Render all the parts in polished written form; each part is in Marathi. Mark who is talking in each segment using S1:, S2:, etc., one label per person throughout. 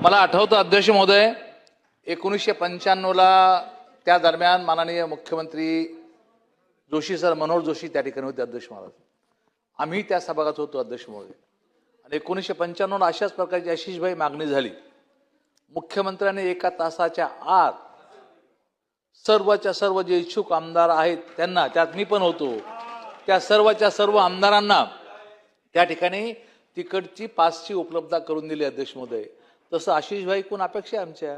S1: मला आठवतं अध्यक्ष महोदय 1995ला त्या दरम्यान माननीय मुख्यमंत्री जोशी सर मनोहर जोशी त्या ठिकाणी होते अध्यक्ष महाराज. आम्ही त्या सभागृहात होतो अध्यक्ष महोदय. आणि 1995ला अशाच प्रकारची आशिषभाई मागणी झाली. मुख्यमंत्र्यांनी 1 तासाच्या आत सर्वच्या सर्व जे इच्छुक आमदार आहेत त्यांना, त्यात मी पण होतो, त्या सर्वच्या सर्व आमदारांना त्या ठिकाणी तिकडची पासची उपलब्धता करून दिली अध्यक्ष महोदय. तसं आशिषभाई कोण अपेक्षा आहे आमच्या,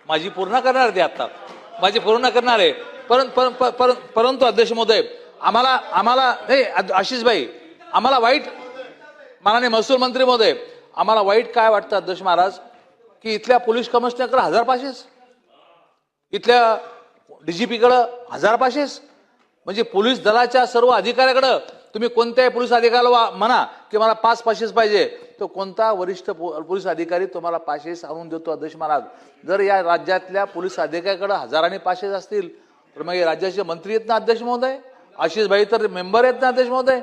S1: माझी पूर्ण करणार ते आता, माझी पूर्ण करणार आहे. परंतु अध्यक्ष महोदय आम्हाला नाही आशिषभाई, आम्हाला वाईट, माननीय महसूल मंत्री महोदय, आम्हाला वाईट काय वाटतं अध्यक्ष महाराज की इथल्या पोलीस कमिशनरकडे 1000 पासेस, इथल्या डीजीपीकडे 1000 पासेस, म्हणजे पोलीस दलाच्या सर्व अधिकाऱ्याकडे तुम्ही कोणत्याही पोलीस अधिकाऱ्याला म्हणा की मला 5 पासेस पाहिजे, तो कोणता वरिष्ठ पोलीस अधिकारी तुम्हाला पासेस आणून देतो अध्यक्ष महाराज. जर या राज्यातल्या पोलीस अधिकाऱ्याकडे हजारांनी पासेस असतील तर मग राज्याचे मंत्री आहेत ना अध्यक्ष महोदय, आशिषभाई तर मेंबर आहेत ना अध्यक्ष महोदय,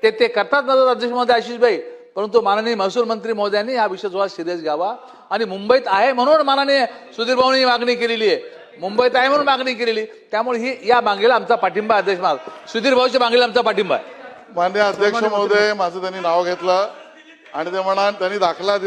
S1: ते करतात ना अध्यक्ष महोदय आशिषभाई. परंतु माननीय महसूल मंत्री महोदयांनी हा विषय थोडा सिरियस घ्यावा. आणि मुंबईत आहे म्हणून माननीय सुधीर भाऊंनी मागणी केलेली आहे, मुंबईत आहे म्हणून मागणी केलेली, त्यामुळे ही या मागणीला आमचा पाठिंबा अध्यक्ष महाराज, सुधीर भाऊच्या मागणीला आमचा पाठिंबा आहे.
S2: माननीय अध्यक्ष महोदय, माझं त्यांनी नाव घेतलं आणि ते म्हणा त्यांनी दाखला दिला.